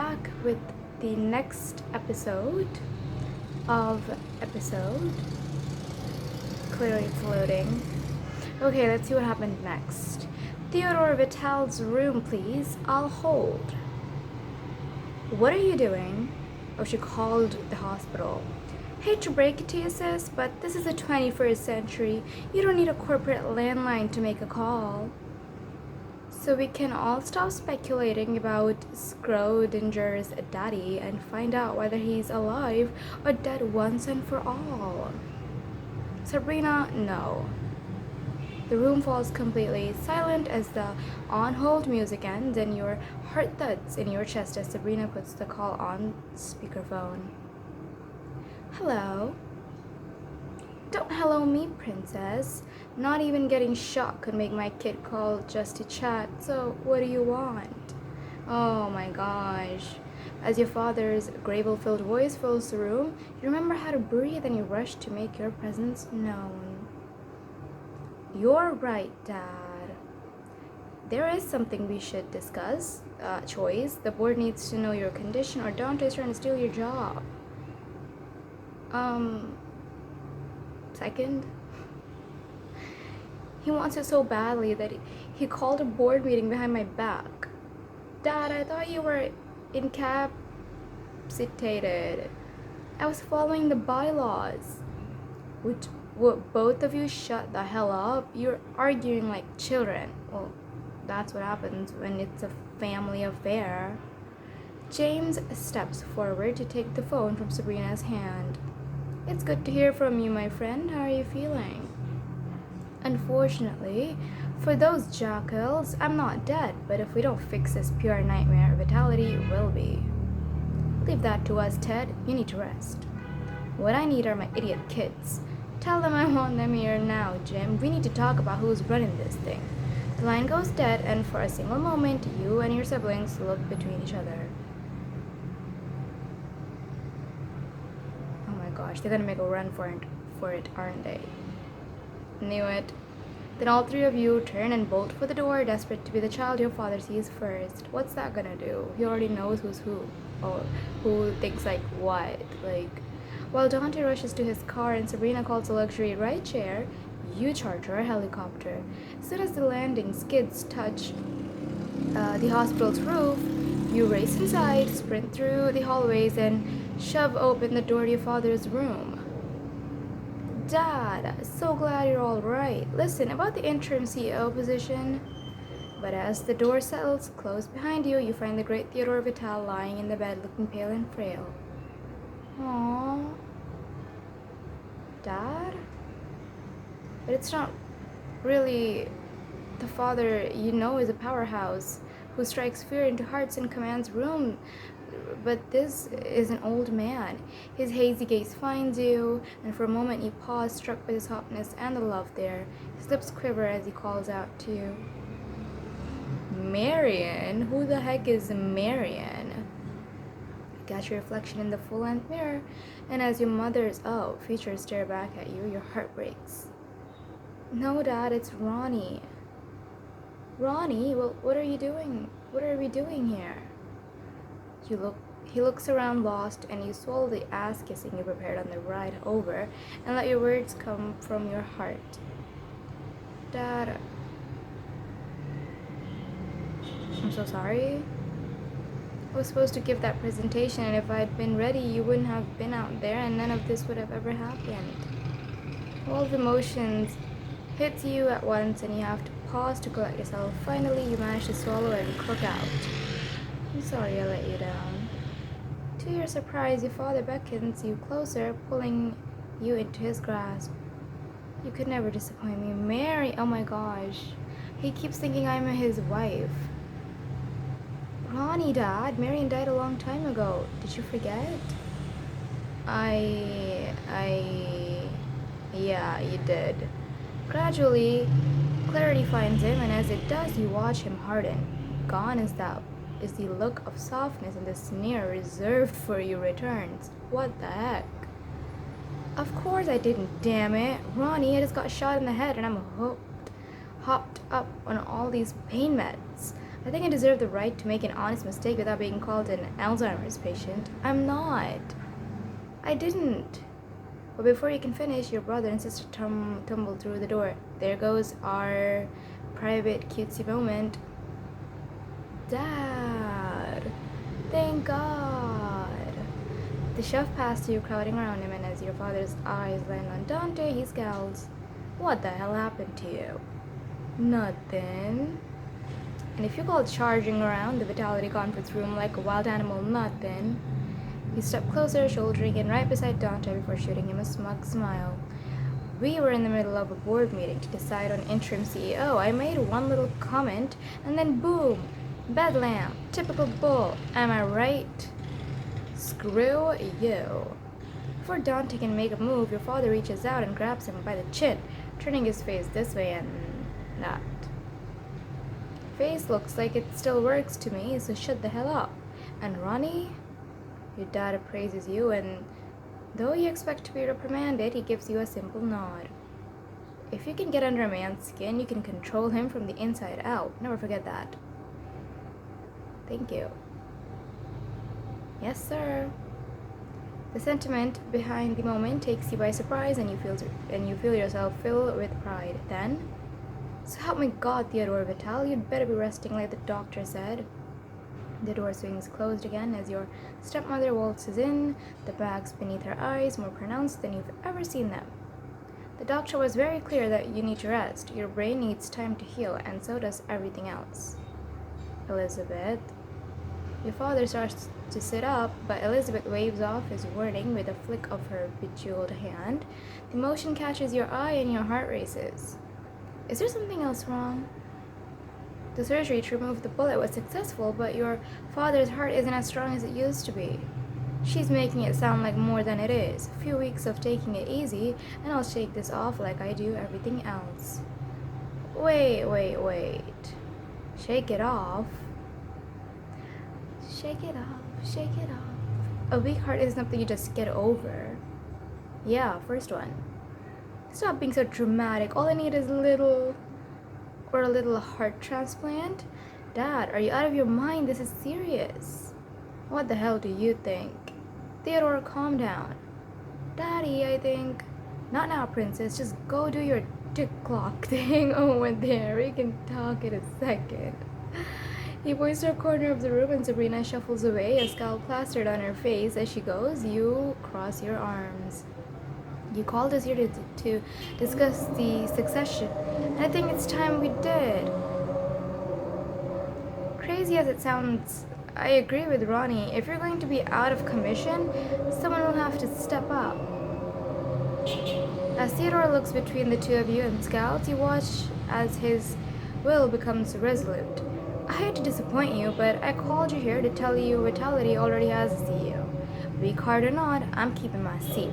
back with the next episode of episode. Clearly it's loading. Okay, let's see what happened next. Theodore Vital's room, please. I'll hold. What are you doing? Oh, she called the hospital. Hate to break it to you, sis, but this is the 21st century. You don't need a corporate landline to make a call. So we can all stop speculating about Schrodinger's daddy and find out whether he's alive or dead once and for all. Sabrina, no. The room falls completely silent as the on-hold music ends and your heart thuds in your chest as Sabrina puts the call on speakerphone. Hello? Don't hello me, princess. Not even getting shot could make my kid call just to chat, so what do you want? Oh my gosh. As your father's gravel-filled voice fills the room, you remember how to breathe and you rush to make your presence known. You're right, Dad. There is something we should discuss. Choice. The board needs to know your condition or Dante's trying to steal your job. Second? He wants it so badly that he called a board meeting behind my back. Dad, I thought you were incapacitated. I was following the bylaws. Would both of you shut the hell up? You're arguing like children. Well, that's what happens when it's a family affair. James steps forward to take the phone from Sabrina's hand. It's good to hear from you, my friend. How are you feeling? Unfortunately, for those jackals, I'm not dead, but if we don't fix this pure nightmare, Vitality will be. Leave that to us, Ted. You need to rest. What I need are my idiot kids. Tell them I want them here now, Jim. We need to talk about who's running this thing. The line goes dead, and for a single moment, you and your siblings look between each other. Oh my gosh, they're gonna make a run for it, aren't they? Knew it. Then all three of you turn and bolt for the door, desperate to be the child your father sees first. What's that gonna do? He already knows who's who, or who thinks like what. While Dante rushes to his car and Sabrina calls a luxury ride share, you charter a helicopter. As soon as the landing skids touch the hospital's roof, you race inside, sprint through the hallways, and shove open the door to your father's room. Dad, so glad you're all right. Listen, about the interim CEO position. But as the door settles close behind you, you find the great Theodore Vital lying in the bed looking pale and frail. Aww. Dad? But it's not really the father you know is a powerhouse who strikes fear into hearts and commands room. But this is an old man. His hazy gaze finds you, and for a moment you pause, struck by his hotness and the love there. His lips quiver as he calls out to you. Marion? Who the heck is Marion? You catch your reflection in the full-length mirror, and as your mother's features stare back at you, your heart breaks. No, Dad, it's Ronnie. Ronnie? Well, what are you doing? What are we doing here? He looks around lost, and you swallow the ass-kissing you prepared on the ride over and let your words come from your heart. Dad, I'm so sorry. I was supposed to give that presentation, and if I'd been ready, you wouldn't have been out there, and none of this would have ever happened. All the emotions hit you at once, and you have to pause to collect yourself. Finally, you manage to swallow and croak out. I'm sorry I let you down. To your surprise, your father beckons you closer, pulling you into his grasp. You could never disappoint me. Mary, oh my gosh. He keeps thinking I'm his wife. Ronnie, Dad, Marion died a long time ago. Did you forget? Yeah, you did. Gradually, clarity finds him, and as it does, you watch him harden. Gone is the look of softness, and the sneer reserved for you returns. What the heck? Of course I didn't, damn it. Ronnie, I just got shot in the head, and I'm hopped up on all these pain meds. I think I deserve the right to make an honest mistake without being called an Alzheimer's patient. I'm not. I didn't. But before you can finish, your brother and sister tumble through the door. There goes our private cutesy moment. Dad! Thank God! The chef passed you, crowding around him, and as your father's eyes land on Dante, he scowls. What the hell happened to you? Nothing. And if you call charging around the Vitality conference room like a wild animal nothing, he stepped closer, shouldering in right beside Dante before shooting him a smug smile. We were in the middle of a board meeting to decide on interim CEO. I made one little comment, and then boom! Bedlam! Typical bull. Am I right? Screw you. Before Dante can make a move, your father reaches out and grabs him by the chin, turning his face this way and that. Face looks like it still works to me, so shut the hell up. And Ronnie? Your dad appraises you, and though you expect to be reprimanded, he gives you a simple nod. If you can get under a man's skin, you can control him from the inside out. Never forget that. Thank you. Yes, sir. The sentiment behind the moment takes you by surprise, and you feel yourself fill with pride. Then, so help me God, Theodore Vital, you'd better be resting like the doctor said. The door swings closed again as your stepmother waltzes in, the bags beneath her eyes more pronounced than you've ever seen them. The doctor was very clear that you need to rest. Your brain needs time to heal, and so does everything else. Elizabeth. Your father starts to sit up, but Elizabeth waves off his warning with a flick of her bejeweled hand. The motion catches your eye and your heart races. Is there something else wrong? The surgery to remove the bullet was successful, but your father's heart isn't as strong as it used to be. She's making it sound like more than it is. A few weeks of taking it easy, and I'll shake this off like I do everything else. Wait. Shake it off? Shake it off. A weak heart isn't something you just get over. Yeah, first one. Stop being so dramatic. All I need is a little heart transplant. Dad, are you out of your mind? This is serious. What the hell do you think? Theodore, calm down. Daddy, I think. Not now, princess. Just go do your tick clock thing over there. We can talk in a second. He points to a corner of the room and Sabrina shuffles away, a scowl plastered on her face. As she goes, you cross your arms. You called us here to discuss the succession, and I think it's time we did. Crazy as it sounds, I agree with Ronnie. If you're going to be out of commission, someone will have to step up. As Theodore looks between the two of you and scowls, you watch as his will becomes resolute. I hate to disappoint you, but I called you here to tell you Vitality already has a CEO. Weak hard or not, I'm keeping my seat.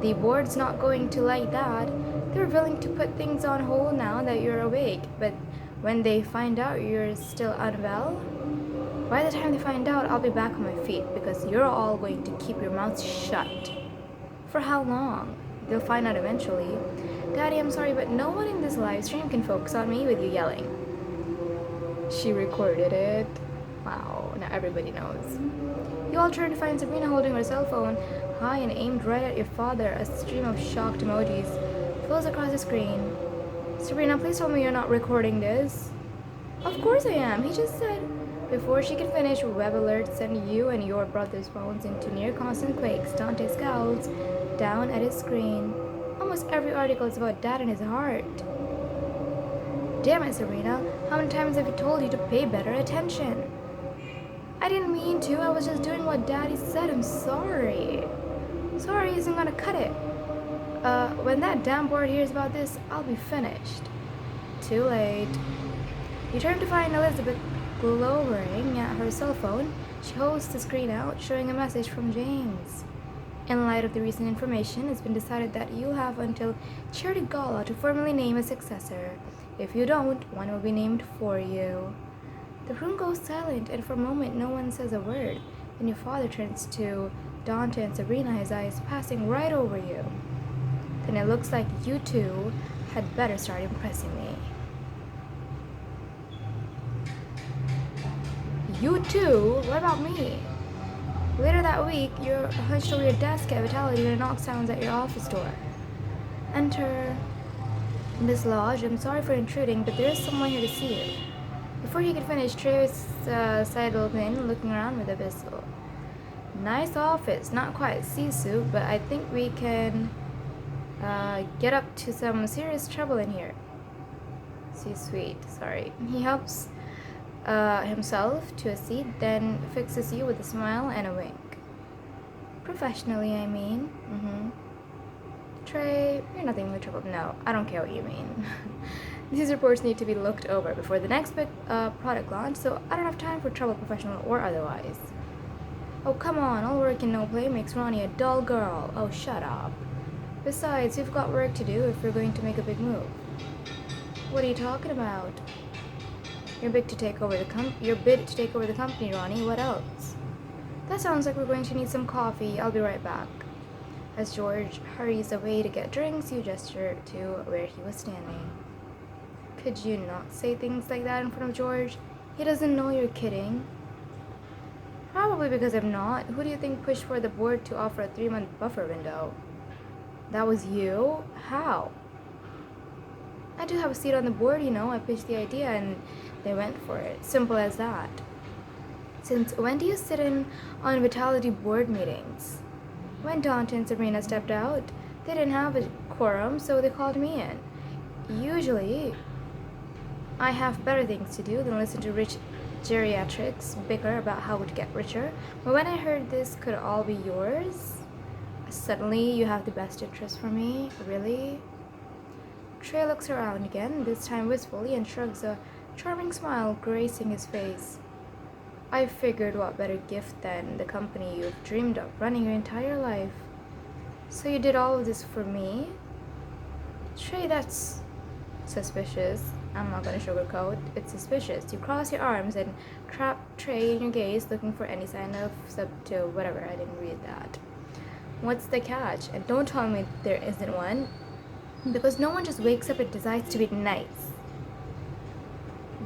The board's not going to like that. They're willing to put things on hold now that you're awake, but when they find out you're still unwell, by the time they find out, I'll be back on my feet because you're all going to keep your mouths shut. For how long? They'll find out eventually. Daddy, I'm sorry, but no one in this live stream can focus on me with you yelling. She recorded it. Wow, now everybody knows. You all turn to find Sabrina holding her cell phone high and aimed right at your father. A stream of shocked emojis flows across the screen. Sabrina, please tell me you're not recording this. Of course I am. He just said. Before she could finish, web alerts send you and your brother's phones into near constant quakes. Dante scowls down at his screen. Almost every article is about Dad and his heart. Damn it, Sabrina. How many times have I told you to pay better attention? I didn't mean to. I was just doing what Daddy said. I'm sorry. Sorry isn't gonna cut it. When that damn board hears about this, I'll be finished. Too late. You turn to find Elizabeth glowering at her cell phone. She holds the screen out, showing a message from James. In light of the recent information, it's been decided that you'll have until Charity Gala to formally name a successor. If you don't, one will be named for you. The room goes silent, and for a moment no one says a word. Then your father turns to Dante and Sabrina, his eyes passing right over you. Then it looks like you two had better start impressing me. You too? What about me? Later that week, you're hunched over your desk at Vitality when a knock sounds at your office door. Enter Miss Lodge. I'm sorry for intruding, but there is someone here to see you. Before he could finish, Trey was sidled in, looking around with a pistol. Nice office, not quite C-suit, but I think we can get up to some serious trouble in here. C-suite, sorry. He helps himself to a seat, then fixes you with a smile and a wink. Professionally, I mean. Trey, you're nothing but trouble. No, I don't care what you mean. These reports need to be looked over before the next big product launch, so I don't have time for trouble, professional or otherwise. Oh, come on, all work and no play makes Ronnie a dull girl. Oh, shut up. Besides, we've got work to do if we're going to make a big move. What are you talking about? Your bid to take over the company, Ronnie. What else? That sounds like we're going to need some coffee. I'll be right back. As George hurries away to get drinks, you gesture to where he was standing. Could you not say things like that in front of George? He doesn't know you're kidding. Probably because I'm not. Who do you think pushed for the board to offer a 3-month buffer window? That was you? How? I do have a seat on the board, you know. I pitched the idea and they went for it. Simple as that. Since when do you sit in on Vitality board meetings? When Dante and Sabrina stepped out, they didn't have a quorum, so they called me in. Usually, I have better things to do than listen to rich geriatrics bicker about how to get richer. But when I heard this could all be yours, suddenly you have the best interest for me. Really? Trey looks around again, this time wistfully, and shrugs, a charming smile gracing his face. I figured what better gift than the company you've dreamed of running your entire life. So you did all of this for me? Trey, that's suspicious. I'm not gonna sugarcoat. It's suspicious. You cross your arms and trap Trey in your gaze, looking for any sign of whatever. I didn't read that. What's the catch? And don't tell me there isn't one. Because no one just wakes up and decides to be nice.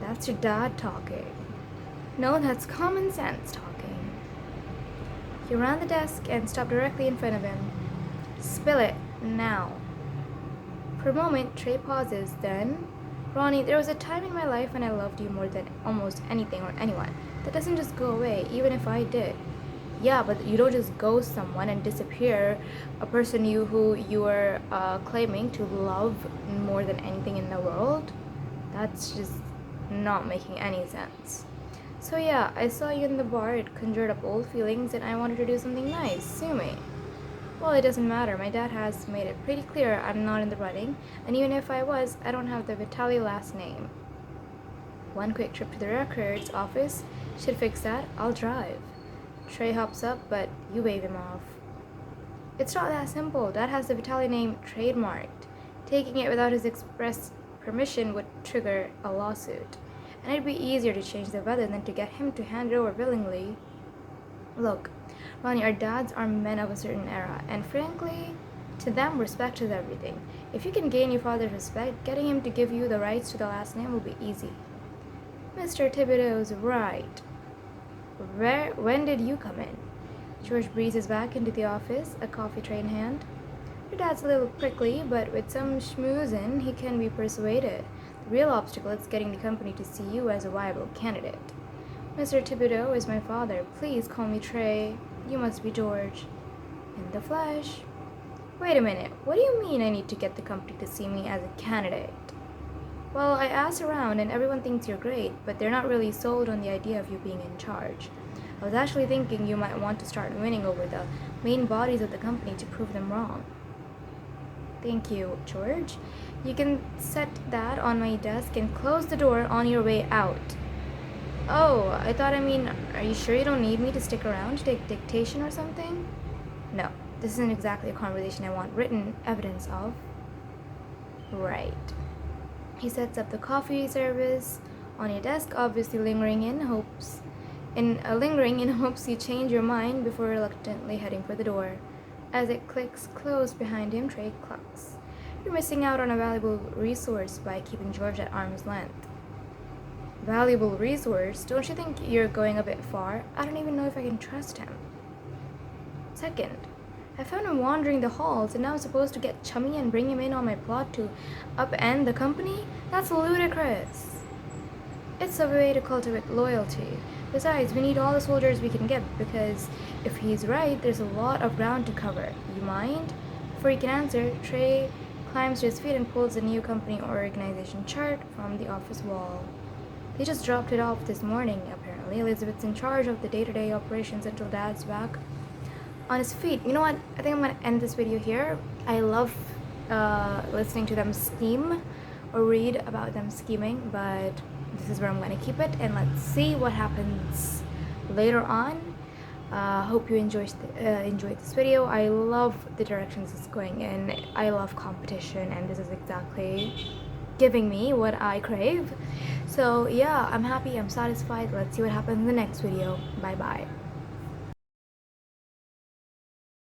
That's your dad talking. No, that's common sense talking. He ran the desk and stopped directly in front of him. Spill it, now. For a moment, Trey pauses, then, Ronnie, there was a time in my life when I loved you more than almost anything or anyone. That doesn't just go away, even if I did. Yeah, but you don't just ghost someone and disappear a person who you were claiming to love more than anything in the world. That's just not making any sense. So yeah, I saw you in the bar, it conjured up old feelings, and I wanted to do something nice. Sue me. Well, it doesn't matter. My dad has made it pretty clear I'm not in the running, and even if I was, I don't have the Vitali last name. One quick trip to the records office should fix that. I'll drive. Trey hops up, but you wave him off. It's not that simple. Dad has the Vitali name trademarked. Taking it without his express permission would trigger a lawsuit. And it'd be easier to change the weather than to get him to hand it over willingly. Look, Ronnie, our dads are men of a certain era, and frankly, to them, respect is everything. If you can gain your father's respect, getting him to give you the rights to the last name will be easy. Mr. Thibodeau's right. When did you come in? George breezes back into the office, a coffee tray in hand. Your dad's a little prickly, but with some schmoozin', he can be persuaded. The real obstacle is getting the company to see you as a viable candidate. Mr. Thibodeau is my father. Please call me Trey. You must be George. In the flesh. Wait a minute. What do you mean I need to get the company to see me as a candidate? Well, I asked around and everyone thinks you're great, but they're not really sold on the idea of you being in charge. I was actually thinking you might want to start winning over the main bodies of the company to prove them wrong. Thank you, George. You can set that on my desk and close the door on your way out. Oh, are you sure you don't need me to stick around to take dictation or something? No, this isn't exactly a conversation I want written evidence of. Right. He sets up the coffee service on your desk, obviously lingering in hopes you change your mind before reluctantly heading for the door. As it clicks closed behind him, Trey clucks. You're missing out on a valuable resource by keeping George at arm's length. valuable resource, don't you think you're going a bit far? I don't even know if I can trust him. Second, I found him wandering the halls, and now I'm supposed to get chummy and bring him in on my plot to upend the company? That's ludicrous. It's a way to cultivate loyalty. Besides, we need all the soldiers we can get, because if he's right, there's a lot of ground to cover. You mind? Before he can answer, Trey climbs to his feet and pulls a new company organization chart from the office wall. They just dropped it off this morning, apparently. Elizabeth's in charge of the day-to-day operations until Dad's back on his feet. You know what? I think I'm gonna end this video here. I love listening to them scheme or read about them scheming, but this is where I'm gonna keep it, and let's see what happens later on. Hope you enjoyed this video. I love the directions it's going in. I love competition, and this is exactly giving me what I crave. So yeah, I'm happy, I'm satisfied. Let's see what happens in the next video. Bye bye.